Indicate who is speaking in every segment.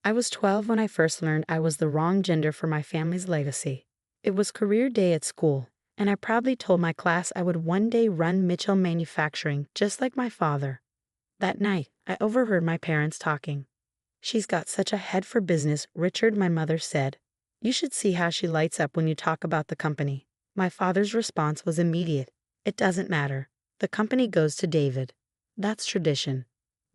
Speaker 1: I was 12 when I first learned I was the wrong gender for my family's legacy. It was career day at school, and I proudly told my class I would one day run Mitchell Manufacturing just like my father. That night, I overheard my parents talking. "She's got such a head for business," Richard, my mother, said. "You should see how she lights up when you talk about the company." My father's response was immediate. "It doesn't matter. The company goes to David. That's tradition.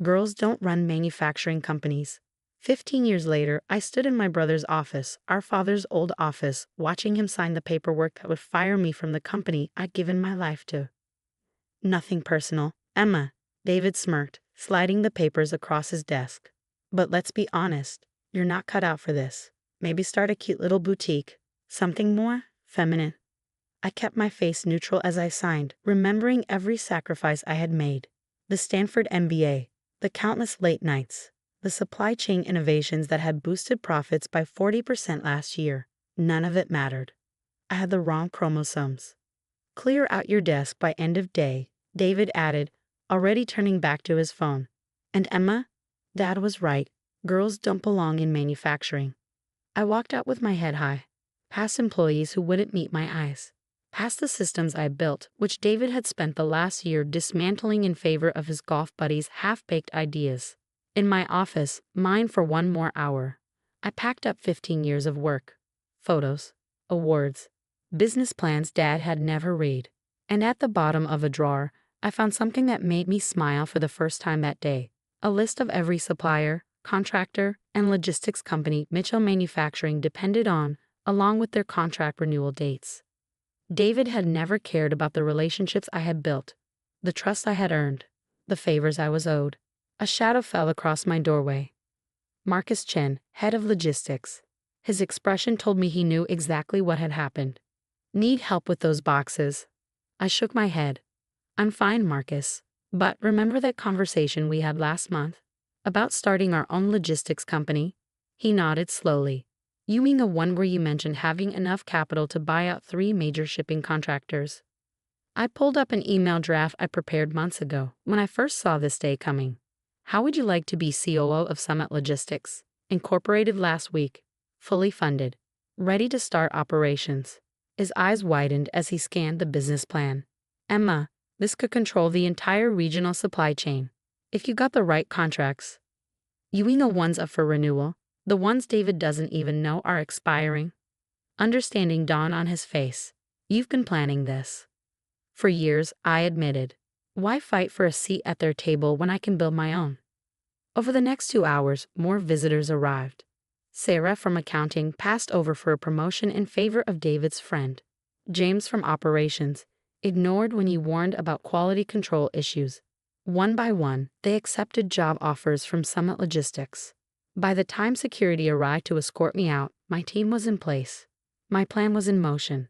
Speaker 1: Girls don't run manufacturing companies." 15 years later, I stood in my brother's office, our father's old office, watching him sign the paperwork that would fire me from the company I'd given my life to. "Nothing personal, Emma," David smirked, sliding the papers across his desk. "But let's be honest, you're not cut out for this. Maybe start a cute little boutique. Something more feminine." I kept my face neutral as I signed, remembering every sacrifice I had made. The Stanford MBA, the countless late nights, the supply chain innovations that had boosted profits by 40% last year. None of it mattered. I had the wrong chromosomes. "Clear out your desk by end of day," David added, already turning back to his phone. "And Emma, Dad was right. Girls don't belong in manufacturing." I walked out with my head high, past employees who wouldn't meet my eyes, past the systems I built, which David had spent the last year dismantling in favor of his golf buddies' half-baked ideas. In my office, mine for one more hour, I packed up 15 years of work, photos, awards, business plans Dad had never read. And at the bottom of a drawer, I found something that made me smile for the first time that day. A list of every supplier, contractor, and logistics company Mitchell Manufacturing depended on, along with their contract renewal dates. David had never cared about the relationships I had built, the trust I had earned, the favors I was owed. A shadow fell across my doorway. Marcus Chen, head of logistics. His expression told me he knew exactly what had happened. "Need help with those boxes?" I shook my head. "I'm fine, Marcus. But remember that conversation we had last month about starting our own logistics company?" He nodded slowly. "You mean the one where you mentioned having enough capital to buy out 3 major shipping contractors?" I pulled up an email draft I prepared months ago when I first saw this day coming. "How would you like to be COO of Summit Logistics? Incorporated last week. Fully funded. Ready to start operations." His eyes widened as he scanned the business plan. "Emma, this could control the entire regional supply chain. If you got the right contracts. You mean the ones up for renewal? The ones David doesn't even know are expiring?" Understanding dawned on his face. "You've been planning this." "For years," I admitted. "Why fight for a seat at their table when I can build my own?" Over the next 2 hours, more visitors arrived. Sarah from accounting passed over for a promotion in favor of David's friend. James from operations ignored when he warned about quality control issues. One by one, they accepted job offers from Summit Logistics. By the time security arrived to escort me out, my team was in place. My plan was in motion.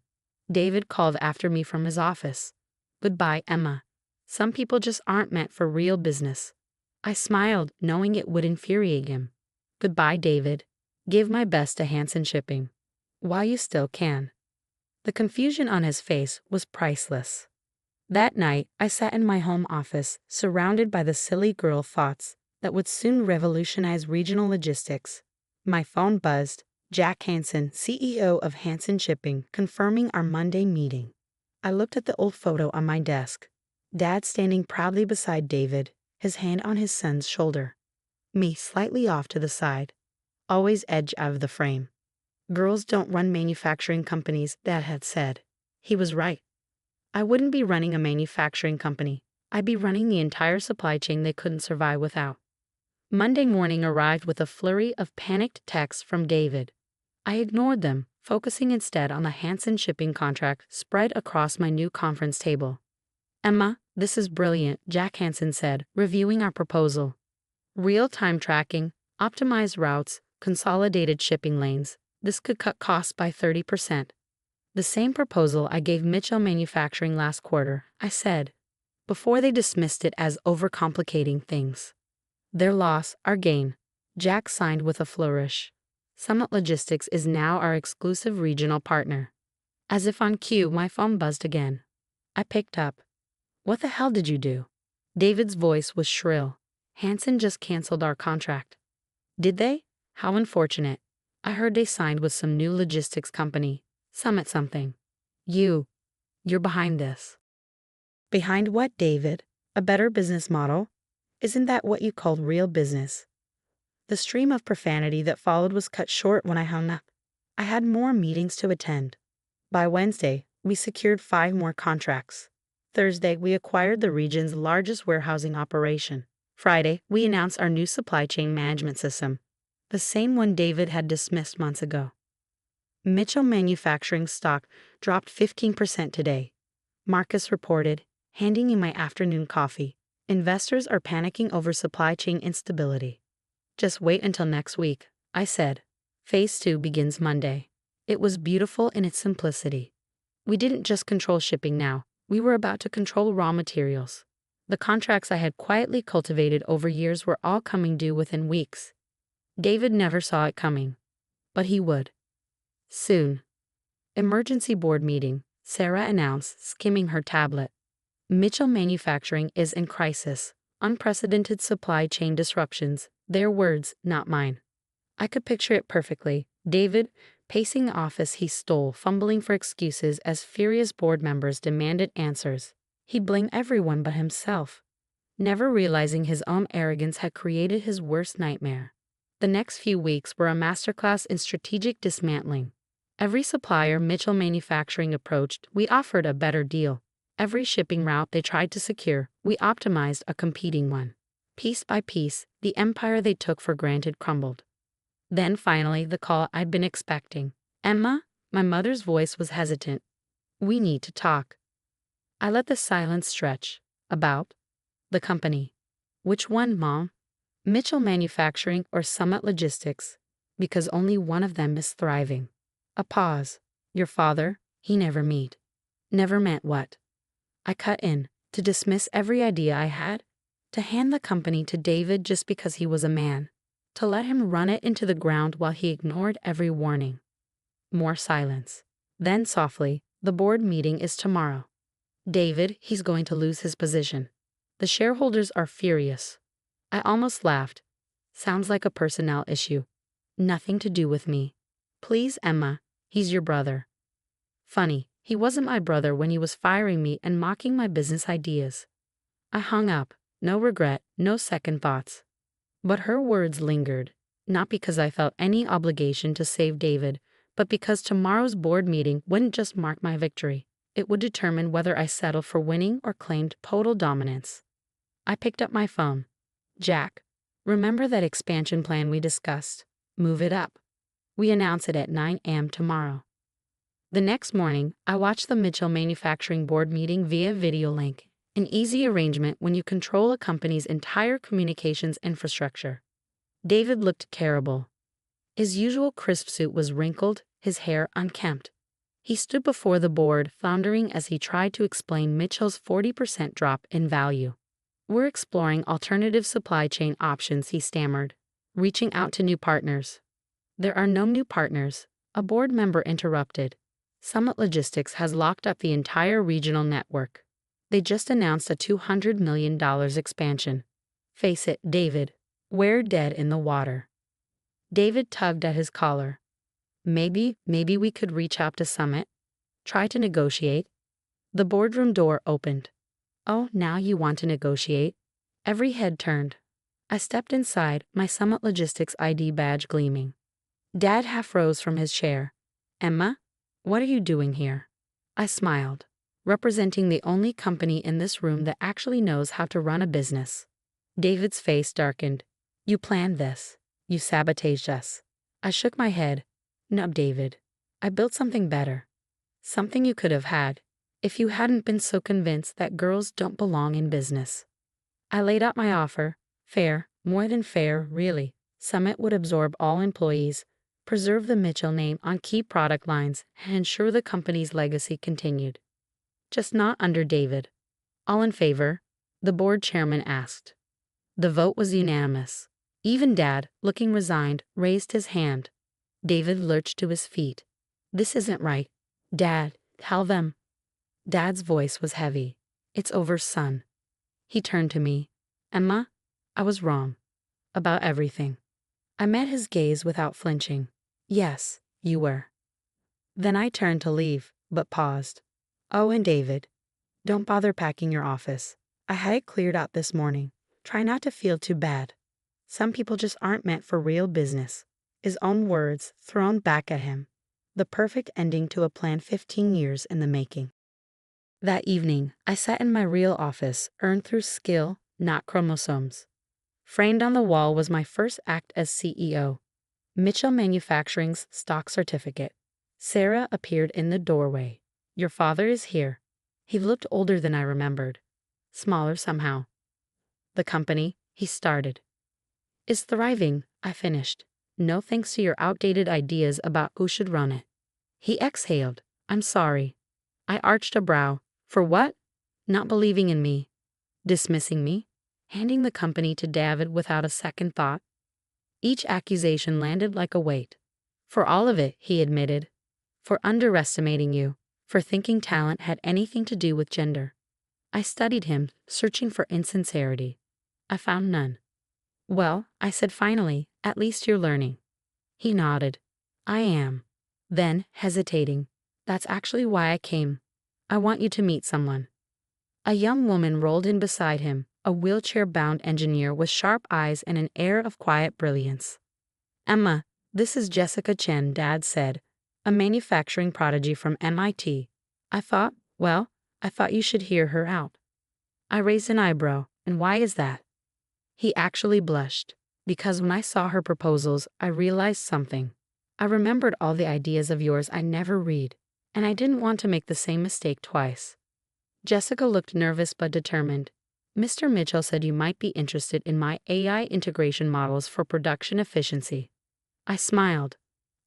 Speaker 1: David called after me from his office. "Goodbye, Emma. Some people just aren't meant for real business." I smiled, knowing it would infuriate him. "Goodbye, David. Give my best to Hansen Shipping. While you still can." The confusion on his face was priceless. That night, I sat in my home office, surrounded by the silly girl thoughts that would soon revolutionize regional logistics. My phone buzzed. Jack Hansen, CEO of Hansen Shipping, confirming our Monday meeting. I looked at the old photo on my desk. Dad standing proudly beside David, his hand on his son's shoulder. Me slightly off to the side, always edge out of the frame. "Girls don't run manufacturing companies," Dad had said. He was right. I wouldn't be running a manufacturing company. I'd be running the entire supply chain they couldn't survive without. Monday morning arrived with a flurry of panicked texts from David. I ignored them, focusing instead on the Hansen Shipping contract spread across my new conference table. "Emma, this is brilliant," Jack Hansen said, reviewing our proposal. "Real-time tracking, optimized routes, consolidated shipping lanes. This could cut costs by 30%. The same proposal I gave Mitchell Manufacturing last quarter," I said, before they dismissed it as overcomplicating things. "Their loss, our gain." Jack signed with a flourish. "Summit Logistics is now our exclusive regional partner." As if on cue, my phone buzzed again. I picked up. "What the hell did you do?" David's voice was shrill. "Hansen just canceled our contract." "Did they? How unfortunate. I heard they signed with some new logistics company. Summit something. You're behind this. Behind what, David? A better business model? Isn't that what you called real business? The stream of profanity that followed was cut short when I hung up. I had more meetings to attend. By Wednesday, we secured 5 more contracts. Thursday, we acquired the region's largest warehousing operation. Friday, we announced our new supply chain management system, the same one David had dismissed months ago. Mitchell Manufacturing stock dropped 15% today. Marcus reported, handing me my afternoon coffee. Investors are panicking over supply chain instability. Just wait until next week, I said. Phase 2 begins Monday. It was beautiful in its simplicity. We didn't just control shipping now, we were about to control raw materials. The contracts I had quietly cultivated over years were all coming due within weeks. David never saw it coming, but he would. Soon. Emergency board meeting, Sarah announced, skimming her tablet. Mitchell Manufacturing is in crisis. Unprecedented supply chain disruptions. Their words, not mine. I could picture it perfectly. David, pacing the office he stole, fumbling for excuses as furious board members demanded answers. He'd blame everyone but himself, never realizing his own arrogance had created his worst nightmare. The next few weeks were a masterclass in strategic dismantling. Every supplier Mitchell Manufacturing approached, we offered a better deal. Every shipping route they tried to secure, we optimized a competing one. Piece by piece, the empire they took for granted crumbled. Then finally, the call I'd been expecting. Emma, my mother's voice was hesitant. We need to talk. I let the silence stretch. About? The company. Which one, Mom? Mitchell Manufacturing or Summit Logistics? Because only one of them is thriving. A pause. Your father, he never meet. Never meant what? I cut in, to dismiss every idea I had, to hand the company to David just because he was a man, to let him run it into the ground while he ignored every warning. More silence. Then softly, the board meeting is tomorrow. David, he's going to lose his position. The shareholders are furious. I almost laughed. Sounds like a personnel issue. Nothing to do with me. Please, Emma, he's your brother. Funny, he wasn't my brother when he was firing me and mocking my business ideas. I hung up, no regret, no second thoughts. But her words lingered, not because I felt any obligation to save David, but because tomorrow's board meeting wouldn't just mark my victory. It would determine whether I settled for winning or claimed total dominance. I picked up my phone. Jack, remember that expansion plan we discussed? Move it up. We announce it at 9 a.m. tomorrow. The next morning, I watched the Mitchell Manufacturing board meeting via video link, an easy arrangement when you control a company's entire communications infrastructure. David looked terrible. His usual crisp suit was wrinkled, his hair unkempt. He stood before the board, floundering as he tried to explain Mitchell's 40% drop in value. We're exploring alternative supply chain options, he stammered, reaching out to new partners. There are no new partners, a board member interrupted. Summit Logistics has locked up the entire regional network. They just announced a $200 million expansion. Face it, David, we're dead in the water. David tugged at his collar. Maybe we could reach out to Summit. Try to negotiate. The boardroom door opened. Oh, now you want to negotiate? Every head turned. I stepped inside, my Summit Logistics ID badge gleaming. Dad half rose from his chair. Emma, what are you doing here? I smiled, representing the only company in this room that actually knows how to run a business. David's face darkened. You planned this. You sabotaged us. I shook my head. No, David. I built something better. Something you could have had, if you hadn't been so convinced that girls don't belong in business. I laid out my offer. Fair, more than fair, really. Summit would absorb all employees, preserve the Mitchell name on key product lines, and ensure the company's legacy continued. Just not under David. All in favor? The board chairman asked. The vote was unanimous. Even Dad, looking resigned, raised his hand. David lurched to his feet. This isn't right. Dad, tell them. Dad's voice was heavy. It's over, son. He turned to me. Emma, I was wrong. About everything. I met his gaze without flinching. Yes, you were. Then I turned to leave, but paused. Oh, and David, don't bother packing your office. I had it cleared out this morning. Try not to feel too bad. Some people just aren't meant for real business. His own words thrown back at him. The perfect ending to a plan 15 years in the making. That evening, I sat in my real office, earned through skill, not chromosomes. Framed on the wall was my first act as CEO. Mitchell Manufacturing's stock certificate. Sarah appeared in the doorway. Your father is here. He looked older than I remembered. Smaller somehow. The company, he started, is thriving, I finished. No thanks to your outdated ideas about who should run it. He exhaled. I'm sorry. I arched a brow. For what? Not believing in me. Dismissing me? Handing the company to David without a second thought? Each accusation landed like a weight. For all of it, he admitted. For underestimating you. For thinking talent had anything to do with gender. I studied him, searching for insincerity. I found none. Well, I said finally, at least you're learning. He nodded. I am. Then, hesitating. That's actually why I came. I want you to meet someone. A young woman rolled in beside him, a wheelchair-bound engineer with sharp eyes and an air of quiet brilliance. Emma, this is Jessica Chen, Dad said, a manufacturing prodigy from MIT. I thought you should hear her out. I raised an eyebrow, and why is that? He actually blushed, because when I saw her proposals, I realized something. I remembered all the ideas of yours I never read, and I didn't want to make the same mistake twice. Jessica looked nervous but determined. Mr. Mitchell said you might be interested in my AI integration models for production efficiency. I smiled.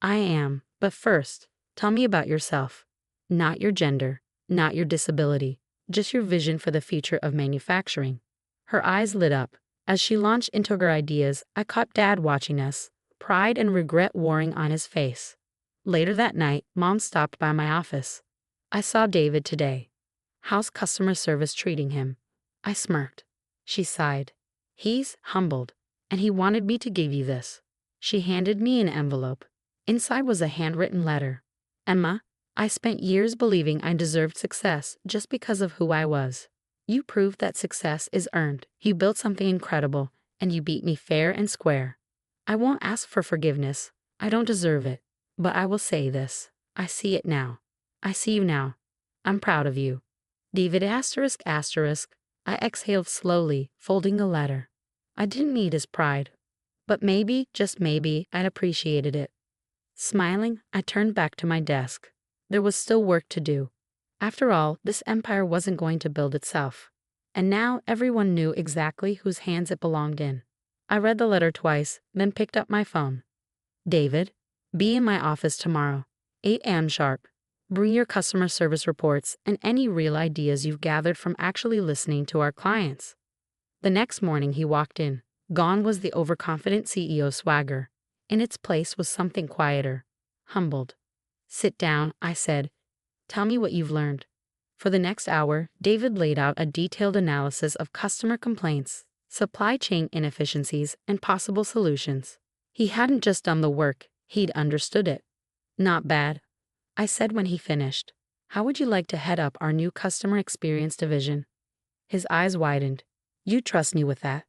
Speaker 1: I am, but first, tell me about yourself. Not your gender, not your disability, just your vision for the future of manufacturing. Her eyes lit up. As she launched into her ideas, I caught Dad watching us, pride and regret warring on his face. Later that night, Mom stopped by my office. I saw David today. How's customer service treating him? I smirked. She sighed. He's humbled, and he wanted me to give you this. She handed me an envelope. Inside was a handwritten letter. Emma, I spent years believing I deserved success just because of who I was. You proved that success is earned. You built something incredible, and you beat me fair and square. I won't ask for forgiveness. I don't deserve it. But I will say this. I see it now. I see you now. I'm proud of you. David asterisk asterisk. I exhaled slowly, folding the letter. I didn't need his pride. But maybe, just maybe, I'd appreciated it. Smiling, I turned back to my desk. There was still work to do. After all, this empire wasn't going to build itself. And now everyone knew exactly whose hands it belonged in. I read the letter twice, then picked up my phone. David, be in my office tomorrow, 8 a.m. sharp. Bring your customer service reports and any real ideas you've gathered from actually listening to our clients. The next morning he walked in. Gone was the overconfident CEO swagger. In its place was something quieter, humbled. Sit down, I said. Tell me what you've learned. For the next hour, David laid out a detailed analysis of customer complaints, supply chain inefficiencies, and possible solutions. He hadn't just done the work, he'd understood it. Not bad, I said when he finished. How would you like to head up our new customer experience division? His eyes widened. You trust me with that.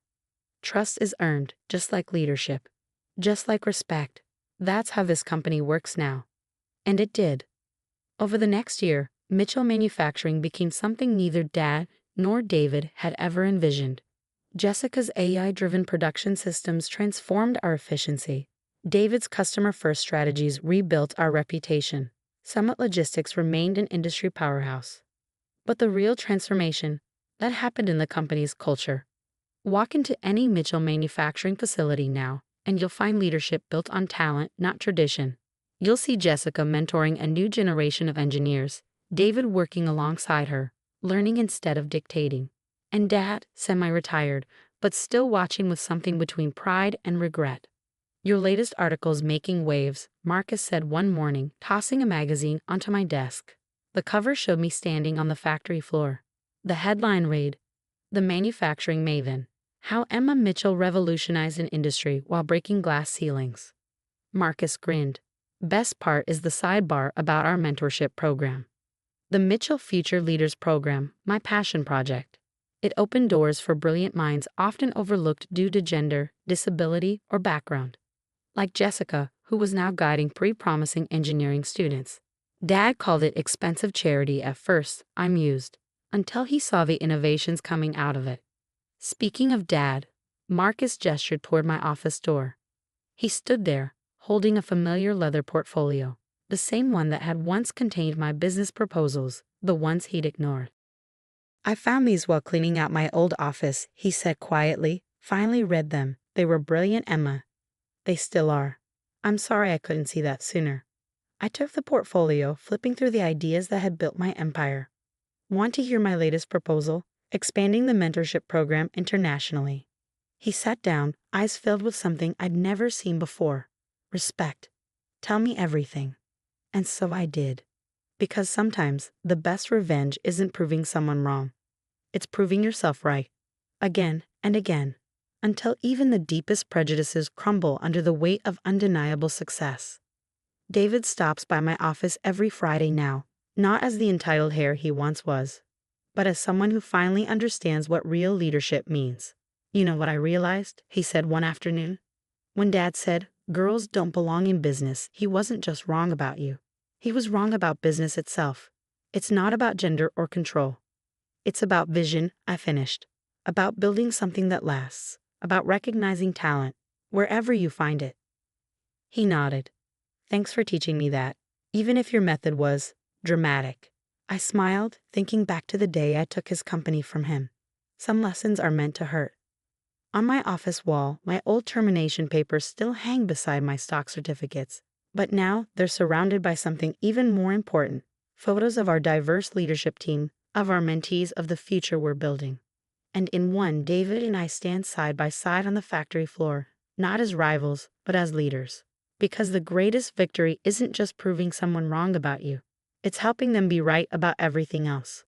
Speaker 1: Trust is earned, just like leadership. Just like respect. That's how this company works now. And it did. Over the next year, Mitchell Manufacturing became something neither Dad nor David had ever envisioned. Jessica's AI-driven production systems transformed our efficiency. David's customer-first strategies rebuilt our reputation. Summit Logistics remained an industry powerhouse. But the real transformation, that happened in the company's culture. Walk into any Mitchell Manufacturing facility now, and you'll find leadership built on talent, not tradition. You'll see Jessica mentoring a new generation of engineers, David working alongside her, learning instead of dictating, and Dad, semi-retired, but still watching with something between pride and regret. Your latest article's making waves, Marcus said one morning, tossing a magazine onto my desk. The cover showed me standing on the factory floor. The headline read, The Manufacturing Maven, How Emma Mitchell revolutionized an industry while breaking glass ceilings. Marcus grinned. Best part is the sidebar about our mentorship program. The Mitchell Future Leaders Program, my passion project. It opened doors for brilliant minds often overlooked due to gender, disability, or background. Like Jessica, who was now guiding pre-promising engineering students. Dad called it expensive charity at first, I mused, until he saw the innovations coming out of it. Speaking of Dad, Marcus gestured toward my office door. He stood there, holding a familiar leather portfolio, the same one that had once contained my business proposals, the ones he'd ignored. I found these while cleaning out my old office, he said quietly. Finally read them. They were brilliant, Emma. They still are. I'm sorry I couldn't see that sooner. I took the portfolio, flipping through the ideas that had built my empire. Want to hear my latest proposal? Expanding the mentorship program internationally. He sat down, eyes filled with something I'd never seen before. Respect. Tell me everything. And so I did. Because sometimes the best revenge isn't proving someone wrong. It's proving yourself right. Again and again. Until even the deepest prejudices crumble under the weight of undeniable success. David stops by my office every Friday now, not as the entitled hare he once was, but as someone who finally understands what real leadership means. You know what I realized, he said one afternoon. When Dad said, girls don't belong in business, he wasn't just wrong about you. He was wrong about business itself. It's not about gender or control. It's about vision, I finished. About building something that lasts. About recognizing talent, wherever you find it. He nodded. Thanks for teaching me that, even if your method was dramatic. I smiled, thinking back to the day I took his company from him. Some lessons are meant to hurt. On my office wall, my old termination papers still hang beside my stock certificates, but now they're surrounded by something even more important, photos of our diverse leadership team, of our mentees, of the future we're building. And in one, David and I stand side by side on the factory floor, not as rivals, but as leaders. Because the greatest victory isn't just proving someone wrong about you. It's helping them be right about everything else.